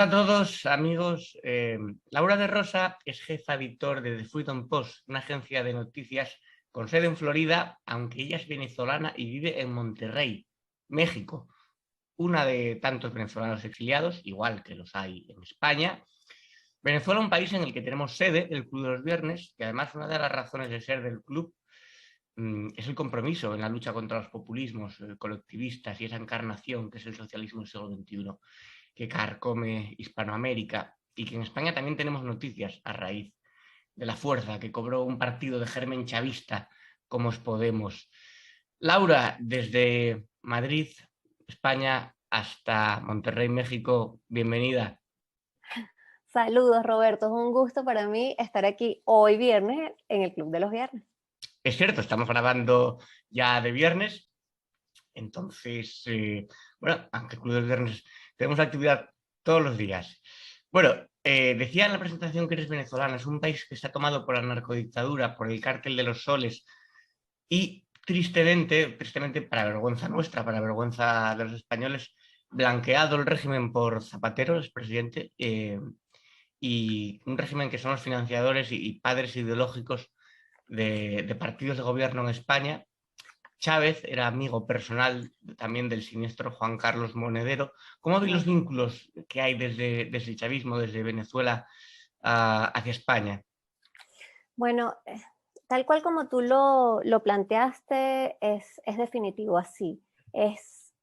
Hola a todos, amigos. Laura de Rosa es jefa editor de The Freedom Post, una agencia de noticias con sede en Florida, aunque ella es venezolana y vive en Monterrey, México, una de tantos venezolanos exiliados, igual que los hay en España. Venezuela es un país en el que tenemos sede, el Club de los Viernes, que además una de las razones de ser del club es el compromiso en la lucha contra los populismos colectivistas y esa encarnación que es el socialismo del siglo XXI, que carcome Hispanoamérica, y que en España también tenemos noticias a raíz de la fuerza que cobró un partido de germen chavista como es Podemos. Laura, desde Madrid, España, hasta Monterrey, México, bienvenida. Saludos, Roberto. Es un gusto para mí estar aquí hoy viernes en el Club de los Viernes. Es cierto, estamos grabando ya de viernes, entonces, bueno, aunque el Club del Viernes tenemos actividad todos los días. Bueno, decía en la presentación que eres venezolana, es un país que está tomado por la narcodictadura, por el cártel de los soles y tristemente, para vergüenza nuestra, para vergüenza de los españoles, blanqueado el régimen por Zapatero, el presidente, y un régimen que son los financiadores y padres ideológicos de partidos de gobierno en España. Chávez era amigo personal también del siniestro Juan Carlos Monedero. ¿Cómo veis los vínculos que hay desde el chavismo, desde Venezuela hacia España? Bueno, tal cual como tú lo planteaste, es definitivo así. Es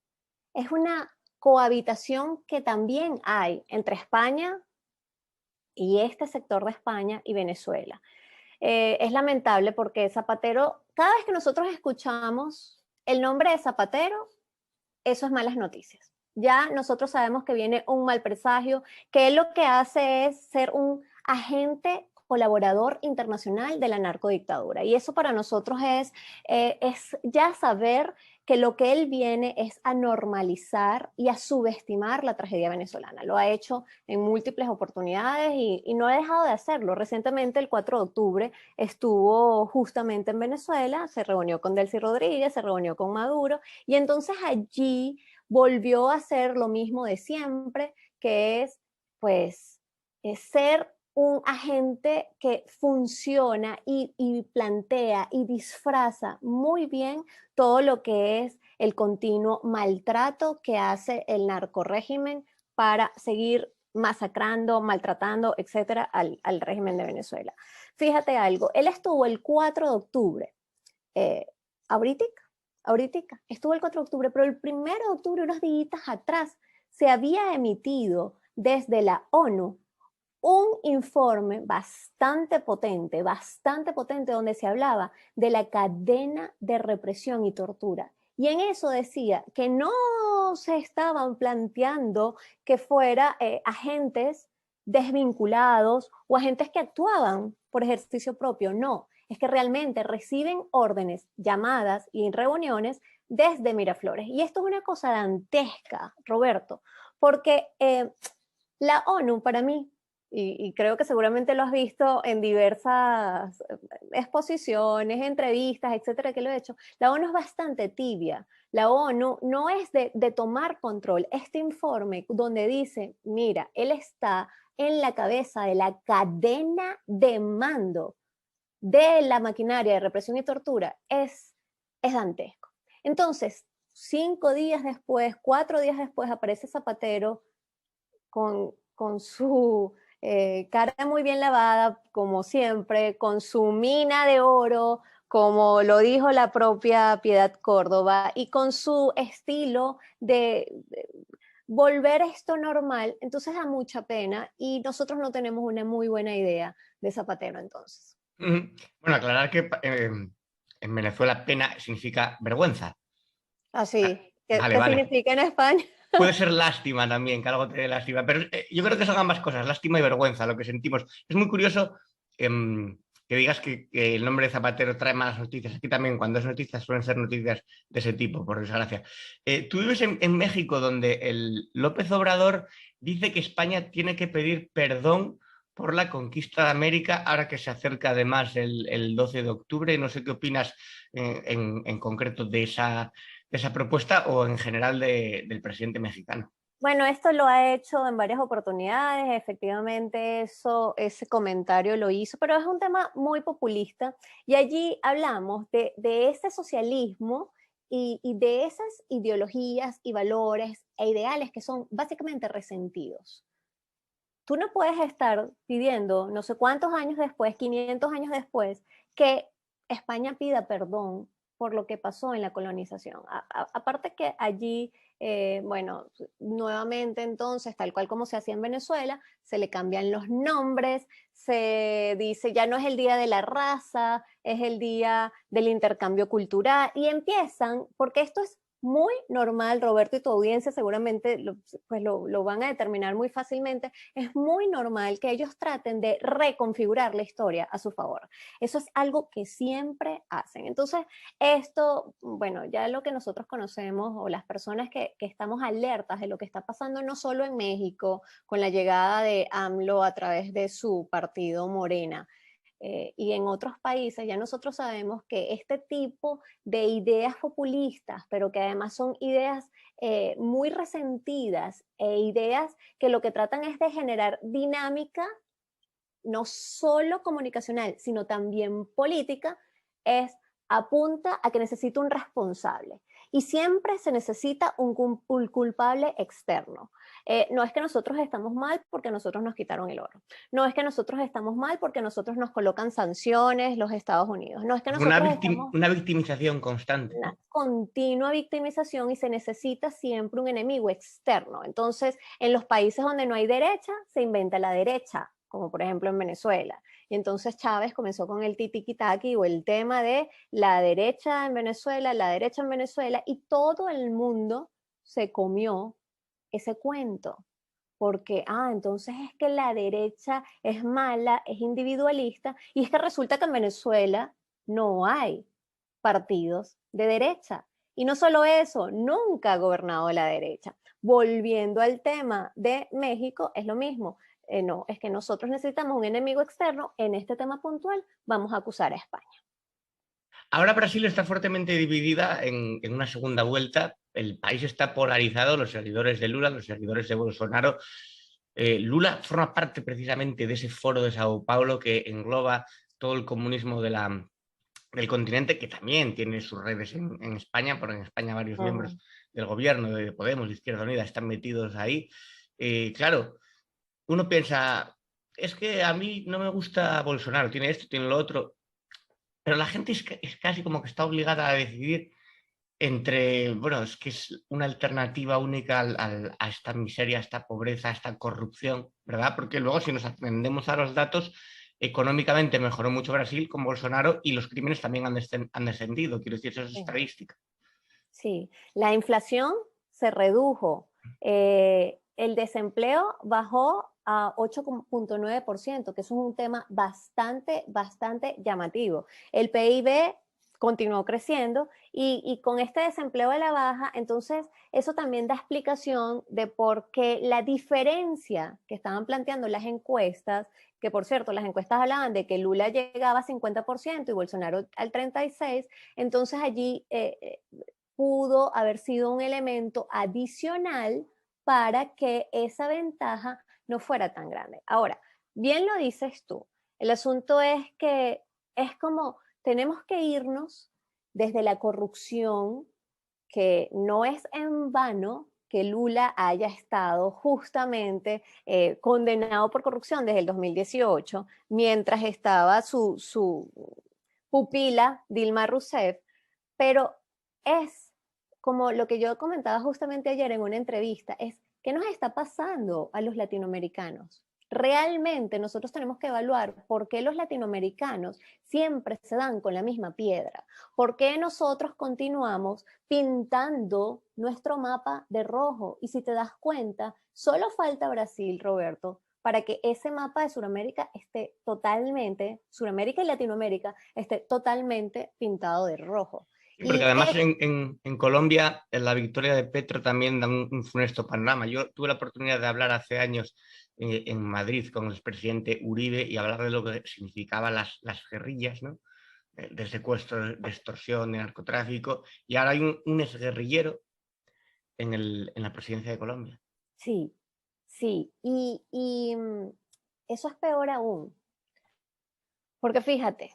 una cohabitación que también hay entre España y este sector de España y Venezuela. Es lamentable porque Zapatero, cada vez que nosotros escuchamos el nombre de Zapatero, eso es malas noticias. Ya nosotros sabemos que viene un mal presagio, que él lo que hace es ser un agente colaborador internacional de la narcodictadura. Y eso para nosotros es ya saber que lo que él viene es a normalizar y a subestimar la tragedia venezolana. Lo ha hecho en múltiples oportunidades y no ha dejado de hacerlo. Recientemente, el 4 de octubre, estuvo justamente en Venezuela, se reunió con Delcy Rodríguez, se reunió con Maduro, y entonces allí volvió a hacer lo mismo de siempre, que es, pues, ser un agente que funciona y plantea y disfraza muy bien todo lo que es el continuo maltrato que hace el narcorrégimen para seguir masacrando, maltratando, etcétera, al régimen de Venezuela. Fíjate algo, él estuvo el 4 de octubre, ahorita estuvo el 4 de octubre, pero el 1 de octubre, unos días atrás, se había emitido desde la ONU un informe bastante potente, donde se hablaba de la cadena de represión y tortura. Y en eso decía que no se estaban planteando que fuera agentes desvinculados o agentes que actuaban por ejercicio propio, no, es que realmente reciben órdenes, llamadas y reuniones desde Miraflores. Y esto es una cosa dantesca, Roberto, porque la ONU para mí, y creo que seguramente lo has visto en diversas exposiciones, entrevistas, etcétera, que lo he hecho, la ONU es bastante tibia. La ONU no es de tomar control. Este informe donde dice, mira, él está en la cabeza de la cadena de mando de la maquinaria de represión y tortura, es dantesco. Entonces, 5 días después, 4 días después, aparece Zapatero con su cara muy bien lavada, como siempre, con su mina de oro, como lo dijo la propia Piedad Córdoba, y con su estilo de volver esto normal. Entonces da mucha pena y nosotros no tenemos una muy buena idea de Zapatero entonces. Bueno, aclarar que en Venezuela pena significa vergüenza. Así, Vale, ¿qué vale. significa en España? Puede ser lástima también, que algo te dé lástima, pero yo creo que son ambas cosas, lástima y vergüenza, lo que sentimos. Es muy curioso que digas que el nombre de Zapatero trae malas noticias. Aquí también, cuando es noticias, suelen ser noticias de ese tipo, por desgracia. Tú vives en México, donde el López Obrador dice que España tiene que pedir perdón por la conquista de América, ahora que se acerca además el 12 de octubre. No sé qué opinas en concreto de esa propuesta o en general del presidente mexicano. Bueno, esto lo ha hecho en varias oportunidades, efectivamente ese comentario lo hizo, pero es un tema muy populista y allí hablamos de ese socialismo y de esas ideologías y valores e ideales que son básicamente resentidos. Tú no puedes estar pidiendo, no sé cuántos años después, 500 años después, que España pida perdón por lo que pasó en la colonización. Aparte que allí, bueno, nuevamente entonces, tal cual como se hacía en Venezuela, se le cambian los nombres, se dice ya no es el día de la raza, es el día del intercambio cultural y empiezan, porque esto es muy normal, Roberto, y tu audiencia seguramente lo van a determinar muy fácilmente, es muy normal que ellos traten de reconfigurar la historia a su favor. Eso es algo que siempre hacen. Entonces, esto, bueno, ya lo que nosotros conocemos o las personas que estamos alertas de lo que está pasando no solo en México con la llegada de AMLO a través de su partido Morena, y en otros países ya nosotros sabemos que este tipo de ideas populistas, pero que además son ideas muy resentidas e ideas que lo que tratan es de generar dinámica no solo comunicacional, sino también política, es apunta a que necesita un responsable. Y siempre se necesita un culpable externo. No es que nosotros estamos mal porque nosotros nos quitaron el oro. No es que nosotros estamos mal porque nosotros nos colocan sanciones los Estados Unidos. No es que nosotros estamos Una victimización constante, una ¿no? continua victimización y se necesita siempre un enemigo externo. Entonces, en los países donde no hay derecha, se inventa la derecha, como por ejemplo en Venezuela. Y entonces Chávez comenzó con el titiquitaqui o el tema de la derecha en Venezuela, la derecha en Venezuela, y todo el mundo se comió ese cuento. Porque, entonces es que la derecha es mala, es individualista, y es que resulta que en Venezuela no hay partidos de derecha. Y no solo eso, nunca ha gobernado la derecha. Volviendo al tema de México, es lo mismo. No, es que nosotros necesitamos un enemigo externo. En este tema puntual, vamos a acusar a España. Ahora Brasil está fuertemente dividida en una segunda vuelta. El país está polarizado, los seguidores de Lula, los seguidores de Bolsonaro. Lula forma parte precisamente de ese foro de Sao Paulo que engloba todo el comunismo del continente, que también tiene sus redes en España, porque en España varios miembros del gobierno de Podemos, de Izquierda Unida, están metidos ahí. Claro, uno piensa, es que a mí no me gusta Bolsonaro, tiene esto, tiene lo otro, pero la gente es casi como que está obligada a decidir entre, bueno, es que es una alternativa única a esta miseria, a esta pobreza, a esta corrupción, ¿verdad? Porque luego si nos atendemos a los datos, económicamente mejoró mucho Brasil con Bolsonaro y los crímenes también han descendido, quiero decir, eso es Sí. estadística. Sí, la inflación se redujo, el desempleo bajó a 8,9%, que eso es un tema bastante, bastante llamativo. El PIB continuó creciendo y con este desempleo a la baja, entonces eso también da explicación de por qué la diferencia que estaban planteando las encuestas, que por cierto, las encuestas hablaban de que Lula llegaba a 50% y Bolsonaro al 36%, entonces allí pudo haber sido un elemento adicional para que esa ventaja no fuera tan grande. Ahora, bien lo dices tú, el asunto es que es como tenemos que irnos desde la corrupción, que no es en vano que Lula haya estado justamente condenado por corrupción desde el 2018, mientras estaba su pupila Dilma Rousseff, pero es como lo que yo comentaba justamente ayer en una entrevista, es qué nos está pasando a los latinoamericanos. Realmente nosotros tenemos que evaluar por qué los latinoamericanos siempre se dan con la misma piedra, por qué nosotros continuamos pintando nuestro mapa de rojo. Y si te das cuenta, solo falta Brasil, Roberto, para que ese mapa de Sudamérica esté totalmente, Sudamérica y Latinoamérica, esté totalmente pintado de rojo. Sí, porque Y además en Colombia la victoria de Petro también da un funesto panorama. Yo tuve la oportunidad de hablar hace años en Madrid con el expresidente Uribe y hablar de lo que significaban las guerrillas, ¿no? De secuestro, de extorsión, de narcotráfico, y ahora hay un exguerrillero en la presidencia de Colombia. Sí, sí. Y eso es peor aún, porque fíjate,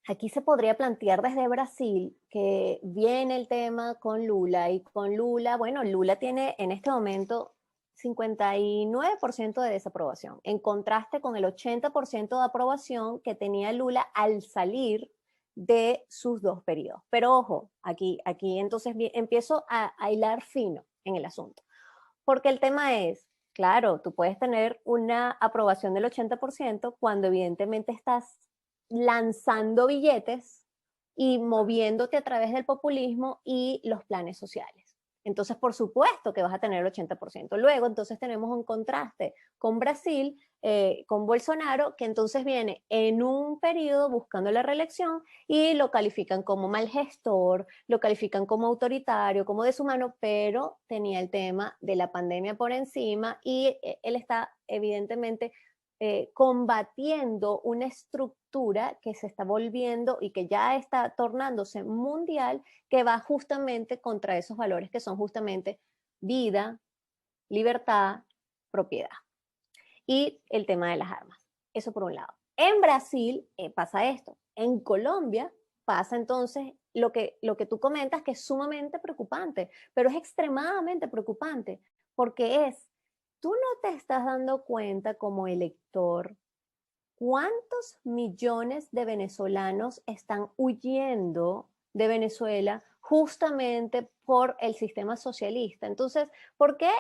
aquí se podría plantear desde Brasil que viene el tema con Lula y con Lula, bueno, Lula tiene en este momento 59% de desaprobación, en contraste con el 80% de aprobación que tenía Lula al salir de sus 2 periodos. Pero ojo, aquí entonces empiezo a hilar fino en el asunto, porque el tema es, claro, tú puedes tener una aprobación del 80% cuando evidentemente estás lanzando billetes y moviéndote a través del populismo y los planes sociales. Entonces, por supuesto que vas a tener el 80%. Luego, entonces tenemos un contraste con Brasil, con Bolsonaro, que entonces viene en un periodo buscando la reelección y lo califican como mal gestor, lo califican como autoritario, como deshumano, pero tenía el tema de la pandemia por encima y él está evidentemente combatiendo una estructura que se está volviendo y que ya está tornándose mundial, que va justamente contra esos valores que son justamente vida, libertad, propiedad. Y el tema de las armas. Eso por un lado. En Brasil pasa esto. En Colombia pasa entonces lo que tú comentas, que es sumamente preocupante, pero es extremadamente preocupante, porque tú no te estás dando cuenta como elector cuántos millones de venezolanos están huyendo de Venezuela justamente por el sistema socialista. Entonces, ¿por qué?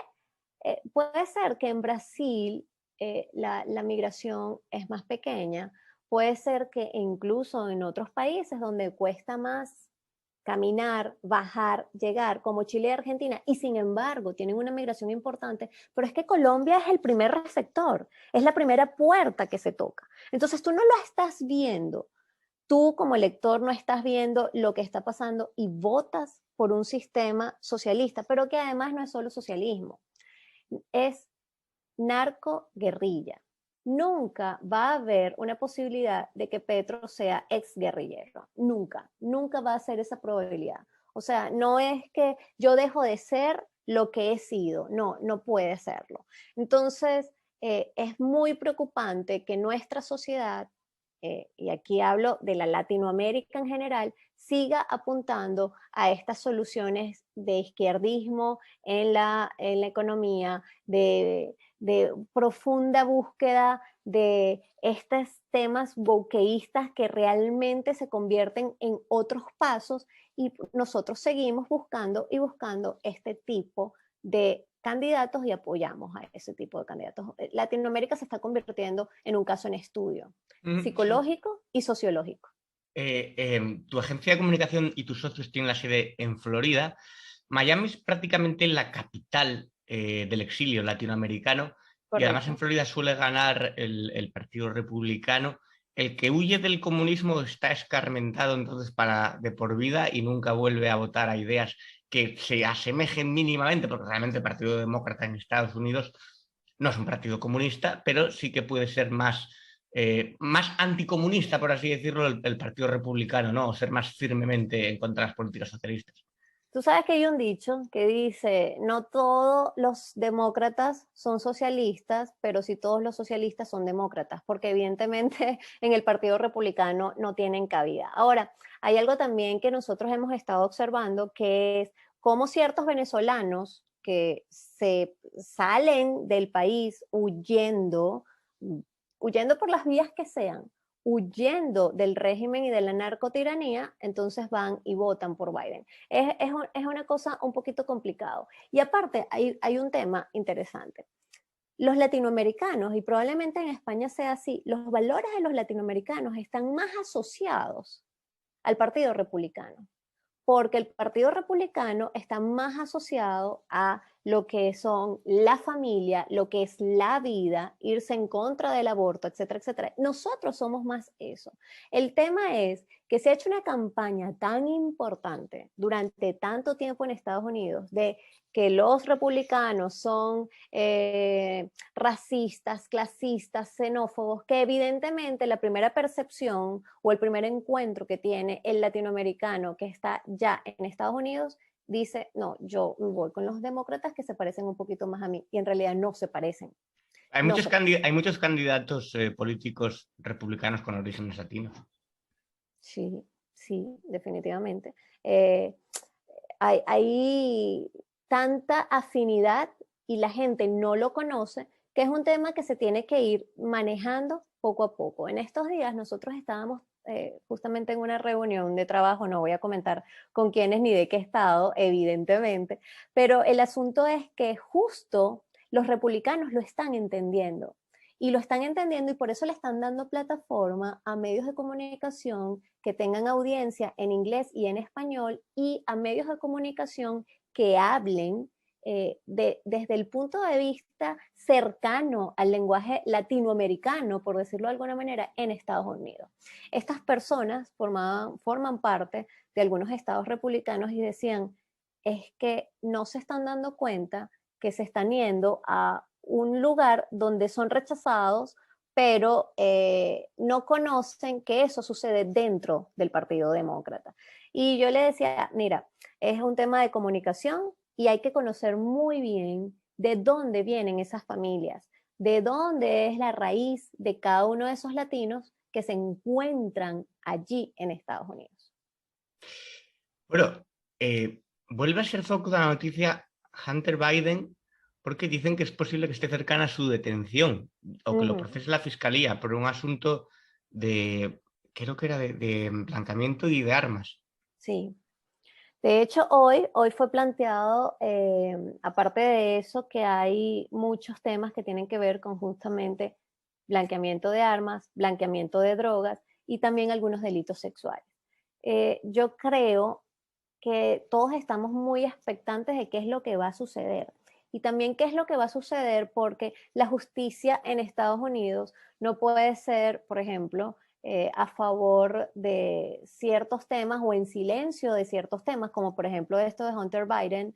Puede ser que en Brasil la migración es más pequeña, puede ser que incluso en otros países donde cuesta más caminar, bajar, llegar, como Chile y Argentina, y sin embargo tienen una migración importante, pero es que Colombia es el primer receptor, es la primera puerta que se toca. Entonces tú no lo estás viendo, tú como elector no estás viendo lo que está pasando y votas por un sistema socialista, pero que además no es solo socialismo, es narco-guerrilla. Nunca va a haber una posibilidad de que Petro sea exguerrillero. Nunca, nunca va a ser esa probabilidad. O sea, no es que yo dejo de ser lo que he sido, no, no puede serlo. Entonces, es muy preocupante que nuestra sociedad, y aquí hablo de la Latinoamérica en general, siga apuntando a estas soluciones de izquierdismo en la economía, de profunda búsqueda de estos temas wokeístas que realmente se convierten en otros pasos y nosotros seguimos buscando y buscando este tipo de candidatos y apoyamos a ese tipo de candidatos. Latinoamérica se está convirtiendo en un caso en estudio Sí. psicológico y sociológico. Tu agencia de comunicación y tus socios tienen la sede en Florida. Miami es prácticamente la capital del exilio latinoamericano y además en Correcto. Florida suele ganar el Partido Republicano. El que huye del comunismo está escarmentado entonces para de por vida y nunca vuelve a votar a ideas que se asemejen mínimamente, porque realmente el Partido Demócrata en Estados Unidos no es un partido comunista, pero sí que puede ser más anticomunista, por así decirlo, el Partido Republicano, ¿no? O ser más firmemente en contra de las políticas socialistas. Tú sabes que hay un dicho que dice, no todos los demócratas son socialistas, pero sí todos los socialistas son demócratas, porque evidentemente en el Partido Republicano no tienen cabida. Ahora, hay algo también que nosotros hemos estado observando, que es cómo ciertos venezolanos que se salen del país huyendo por las vías que sean, huyendo del régimen y de la narcotiranía, entonces van y votan por Biden. Es una cosa un poquito complicado. Y aparte, hay un tema interesante. Los latinoamericanos, y probablemente en España sea así, los valores de los latinoamericanos están más asociados al Partido Republicano, porque el Partido Republicano está más asociado a lo que son la familia, lo que es la vida, irse en contra del aborto, etcétera, etcétera. Nosotros somos más eso. El tema es que se ha hecho una campaña tan importante durante tanto tiempo en Estados Unidos de que los republicanos son racistas, clasistas, xenófobos, que evidentemente la primera percepción o el primer encuentro que tiene el latinoamericano que está ya en Estados Unidos dice, no, yo voy con los demócratas que se parecen un poquito más a mí, y en realidad no se parecen. Hay No muchos, se, hay muchos candidatos políticos republicanos con orígenes latinos. sí, sí, definitivamente. Eh, hay tanta afinidad y la gente no lo conoce, que es un tema que se tiene que ir manejando poco a poco. En estos días nosotros estábamos justamente en una reunión de trabajo, no voy a comentar con quiénes ni de qué estado, evidentemente, pero el asunto es que justo los republicanos lo están entendiendo. Y lo están entendiendo y por eso le están dando plataforma a medios de comunicación que tengan audiencia en inglés y en español y a medios de comunicación que hablen desde el punto de vista cercano al lenguaje latinoamericano, por decirlo de alguna manera, en Estados Unidos. Estas personas forman parte de algunos estados republicanos y decían, es que no se están dando cuenta que se están yendo a un lugar donde son rechazados, pero no conocen que eso sucede dentro del Partido Demócrata. Y yo le decía, mira, es un tema de comunicación y hay que conocer muy bien de dónde vienen esas familias, de dónde es la raíz de cada uno de esos latinos que se encuentran allí en Estados Unidos. Bueno, vuelve a ser foco de la noticia Hunter Biden porque dicen que es posible que esté cercana a su detención o que lo procese la fiscalía por un asunto de, creo que era de blanqueamiento y de armas. Sí. De hecho, hoy fue planteado, aparte de eso, que hay muchos temas que tienen que ver con justamente blanqueamiento de armas, blanqueamiento de drogas y también algunos delitos sexuales. Yo creo que todos estamos muy expectantes de qué es lo que va a suceder y también qué es lo que va a suceder porque la justicia en Estados Unidos no puede ser, por ejemplo, a favor de ciertos temas o en silencio de ciertos temas, como por ejemplo esto de Hunter Biden,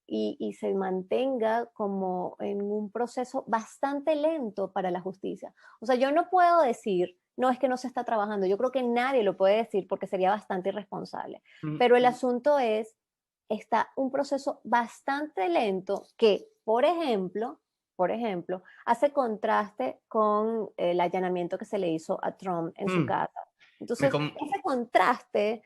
y se mantenga como en un proceso bastante lento para la justicia. O sea, yo no puedo decir, no es que no se está trabajando, yo creo que nadie lo puede decir porque sería bastante irresponsable, pero el asunto es, está un proceso bastante lento que, por ejemplo, hace contraste con el allanamiento que se le hizo a Trump en su casa. Entonces, ese contraste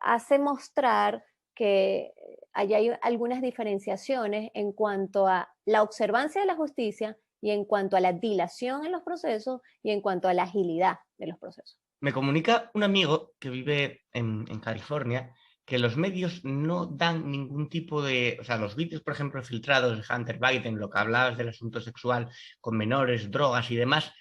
hace mostrar que hay algunas diferenciaciones en cuanto a la observancia de la justicia y en cuanto a la dilación en los procesos y en cuanto a la agilidad de los procesos. Me comunica un amigo que vive en California que los medios no dan ningún tipo de, o sea, los vídeos, por ejemplo, filtrados de Hunter Biden, lo que hablabas del asunto sexual con menores, drogas y demás,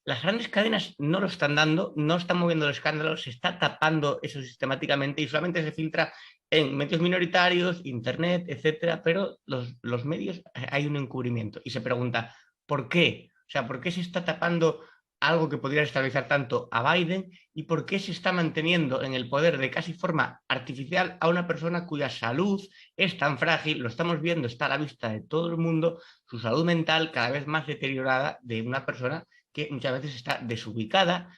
las grandes cadenas no lo están dando, no están moviendo el escándalo, se está tapando eso sistemáticamente y solamente se filtra en medios minoritarios, internet, etcétera, pero los medios hay un encubrimiento y se pregunta, ¿por qué? O sea, ¿por qué se está tapando algo que podría estabilizar tanto a Biden y por qué se está manteniendo en el poder de casi forma artificial a una persona cuya salud es tan frágil, lo estamos viendo, está a la vista de todo el mundo, su salud mental cada vez más deteriorada de una persona que muchas veces está desubicada,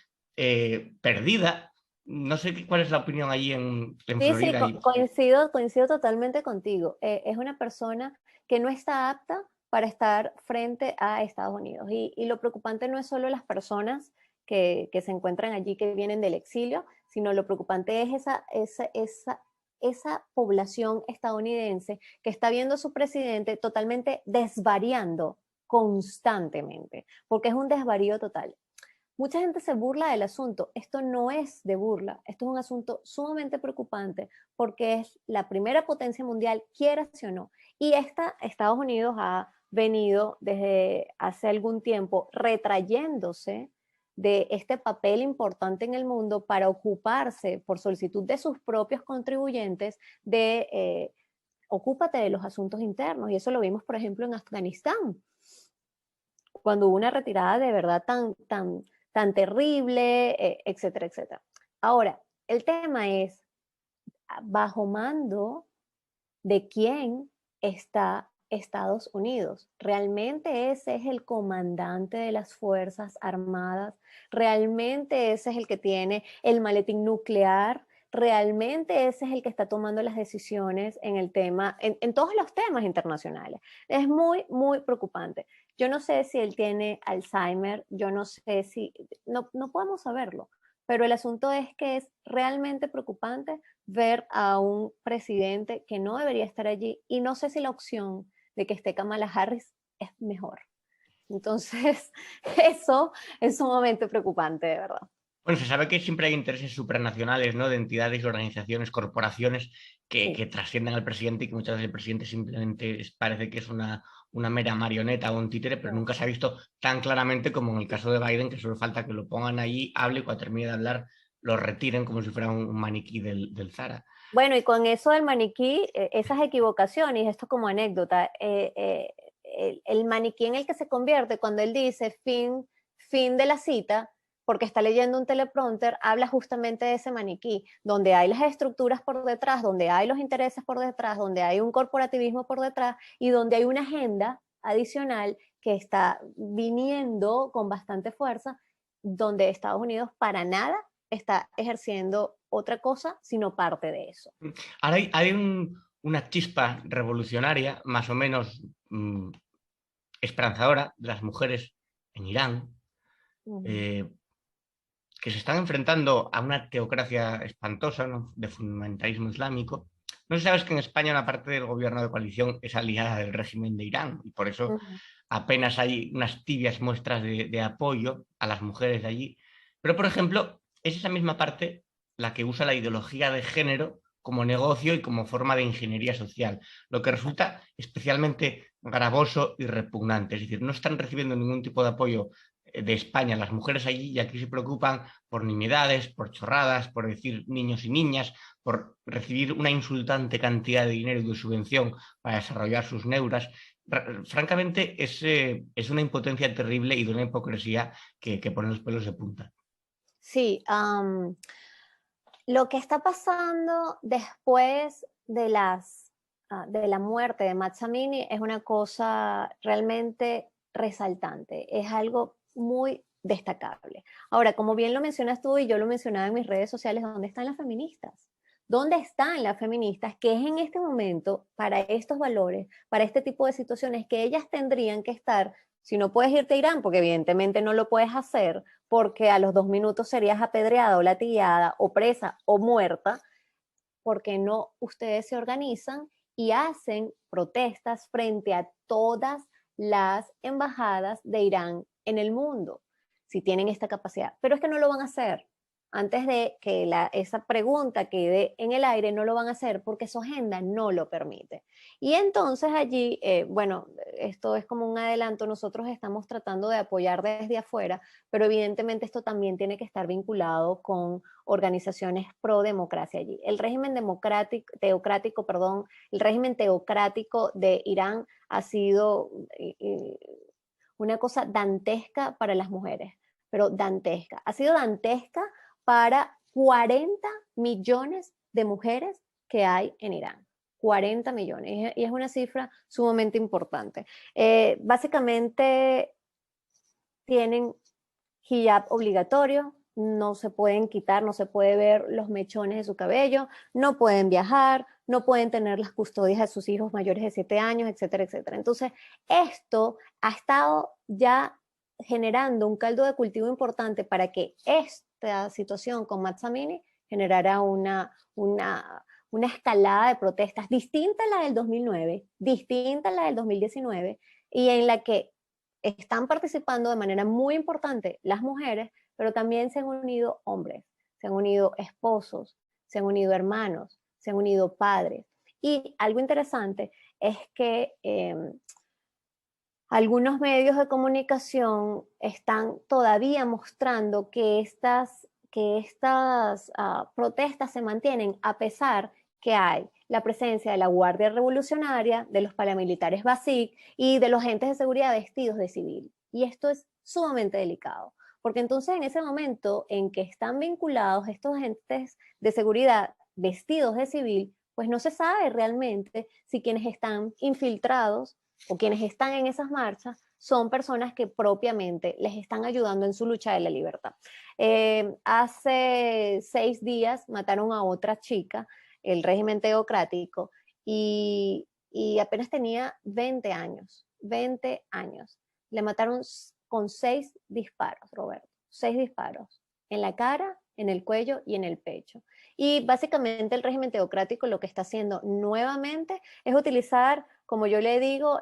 perdida. No sé cuál es la opinión allí en Sí, sí, Florida. coincido totalmente contigo. Es una persona que no está apta para estar frente a Estados Unidos. Y lo preocupante no es solo las personas que se encuentran allí, que vienen del exilio, sino lo preocupante es esa población estadounidense que está viendo a su presidente totalmente desvariando constantemente, porque es un desvarío total. Mucha gente se burla del asunto. Esto no es de burla, esto es un asunto sumamente preocupante porque es la primera potencia mundial, quiera o no. Y Estados Unidos ha venido desde hace algún tiempo retrayéndose de este papel importante en el mundo para ocuparse, por solicitud de sus propios contribuyentes, de ocúpate de los asuntos internos. Y eso lo vimos, por ejemplo, en Afganistán, cuando hubo una retirada de verdad tan terrible, etcétera, etcétera. Ahora, el tema es, ¿bajo mando de quién está Estados Unidos? ¿Realmente ese es el comandante de las Fuerzas Armadas? ¿Realmente ese es el que tiene el maletín nuclear realmente ese es el que está tomando las decisiones en el tema, en todos los temas internacionales. Es muy, muy preocupante. Yo no sé si él tiene Alzheimer, yo no sé si, no podemos saberlo, pero el asunto es que es realmente preocupante ver a un presidente que no debería estar allí, y no sé si la opción de que esté Kamala Harris es mejor. Entonces, eso es sumamente preocupante, de verdad. Bueno, se sabe que siempre hay intereses supranacionales, ¿no? De entidades, organizaciones, corporaciones que Sí. trascienden al presidente y que muchas veces el presidente simplemente parece que es una mera marioneta o un títere, pero nunca se ha visto tan claramente como en el caso de Biden, que solo falta que lo pongan allí, hable y cuando termine de hablar lo retiren como si fuera un maniquí del Zara. Bueno, y con eso del maniquí, esas equivocaciones, esto como anécdota, el maniquí en el que se convierte cuando él dice fin de la cita, porque está leyendo un teleprompter, habla justamente de ese maniquí, donde hay las estructuras por detrás, donde hay los intereses por detrás, donde hay un corporativismo por detrás y donde hay una agenda adicional que está viniendo con bastante fuerza, donde Estados Unidos para nada está ejerciendo otra cosa, sino parte de eso. Ahora una chispa revolucionaria, más o menos esperanzadora, de las mujeres en Irán, Ujú. eh, que se están enfrentando a una teocracia espantosa, ¿no? De fundamentalismo islámico. No sé si sabes que en España una parte del gobierno de coalición es aliada del régimen de Irán y por eso Ujú. apenas hay unas tibias muestras de apoyo a las mujeres de allí. Pero, por ejemplo, es esa misma parte la que usa la ideología de género como negocio y como forma de ingeniería social, lo que resulta especialmente gravoso y repugnante. Es decir, no están recibiendo ningún tipo de apoyo de España las mujeres allí y aquí se preocupan por nimiedades, por chorradas, por decir niños y niñas, por recibir una insultante cantidad de dinero y de subvención para desarrollar sus neuras. Francamente, es una impotencia terrible y de una hipocresía que pone los pelos de punta. Sí, lo que está pasando después de de la muerte de Mazamini es una cosa realmente resaltante, es algo muy destacable. Ahora, como bien lo mencionas tú y yo lo mencionaba en mis redes sociales, ¿dónde están las feministas? ¿Dónde están las feministas que es en este momento para estos valores, para este tipo de situaciones que ellas tendrían que estar, si no puedes irte a Irán, porque evidentemente no lo puedes hacer, porque a los 2 minutos serías apedreada o latigada o presa o muerta, porque no ustedes se organizan y hacen protestas frente a todas las embajadas de Irán en el mundo, si tienen esta capacidad. Pero es que no lo van a hacer. Antes de que esa pregunta quede en el aire, no lo van a hacer porque su agenda no lo permite. Y entonces allí, bueno, esto es como un adelanto, nosotros estamos tratando de apoyar desde afuera, pero evidentemente esto también tiene que estar vinculado con organizaciones pro democracia allí. El régimen teocrático, perdón, el régimen teocrático de Irán ha sido una cosa dantesca para las mujeres, pero dantesca. Ha sido dantesca para 40 millones de mujeres que hay en Irán. 40 millones, y es una cifra sumamente importante. Básicamente tienen hijab obligatorio, no se pueden quitar, no se puede ver los mechones de su cabello, no pueden viajar, no pueden tener las custodias de sus hijos mayores de 7 años, etcétera, etcétera. Entonces, esto ha estado ya generando un caldo de cultivo importante para que esta situación con Mazamini generara una escalada de protestas distinta a la del 2009, distinta a la del 2019, y en la que están participando de manera muy importante las mujeres, pero también se han unido hombres, se han unido esposos, se han unido hermanos, se han unido padres. Y algo interesante es que algunos medios de comunicación están todavía mostrando que estas protestas se mantienen a pesar que hay la presencia de la Guardia Revolucionaria, de los paramilitares BASIC y de los agentes de seguridad vestidos de civil. Y esto es sumamente delicado, porque entonces en ese momento en que están vinculados estos agentes de seguridad vestidos de civil, pues no se sabe realmente si quienes están infiltrados o quienes están en esas marchas son personas que propiamente les están ayudando en su lucha de la libertad. Hace 6 días mataron a otra chica, el régimen teocrático, y apenas tenía 20 años, 20 años. Le mataron con 6 disparos, Roberto, 6 disparos en la cara, en el cuello y en el pecho. Y básicamente el régimen teocrático lo que está haciendo nuevamente es utilizar, como yo le digo,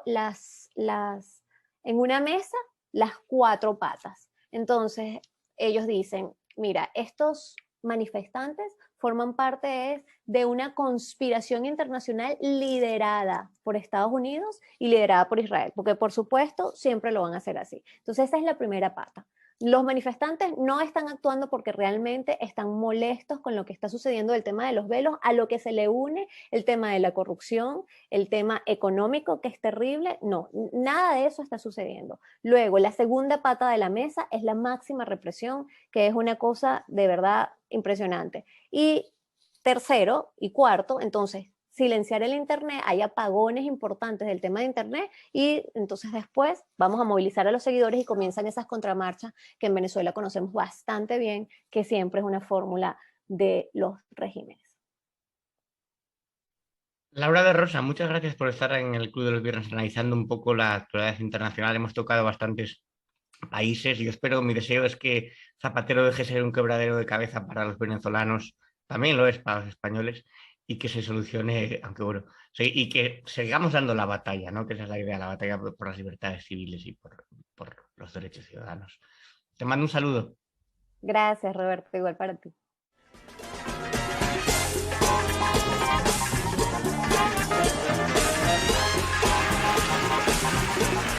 en una mesa, las 4 patas. Entonces, ellos dicen, mira, estos manifestantes forman parte de una conspiración internacional liderada por Estados Unidos y liderada por Israel, porque por supuesto siempre lo van a hacer así. Entonces esa es la primera pata. Los manifestantes no están actuando porque realmente están molestos con lo que está sucediendo del tema de los velos, a lo que se le une el tema de la corrupción, el tema económico, que es terrible. No, nada de eso está sucediendo. Luego, la segunda pata de la mesa es la máxima represión, que es una cosa de verdad impresionante. Y tercero y cuarto, entonces, silenciar el Internet, hay apagones importantes del tema de Internet y entonces después vamos a movilizar a los seguidores y comienzan esas contramarchas que en Venezuela conocemos bastante bien, que siempre es una fórmula de los regímenes. Laura de Rosa, muchas gracias por estar en el Club de los Viernes analizando un poco la actualidad internacional. Hemos tocado bastantes países y yo espero, mi deseo es que Zapatero deje de ser un quebradero de cabeza para los venezolanos, también lo es para los españoles, y que se solucione, aunque bueno, sí, y que sigamos dando la batalla, ¿no? Que esa es la idea, la batalla por las libertades civiles y por los derechos ciudadanos. Te mando un saludo. Gracias, Roberto, igual para ti.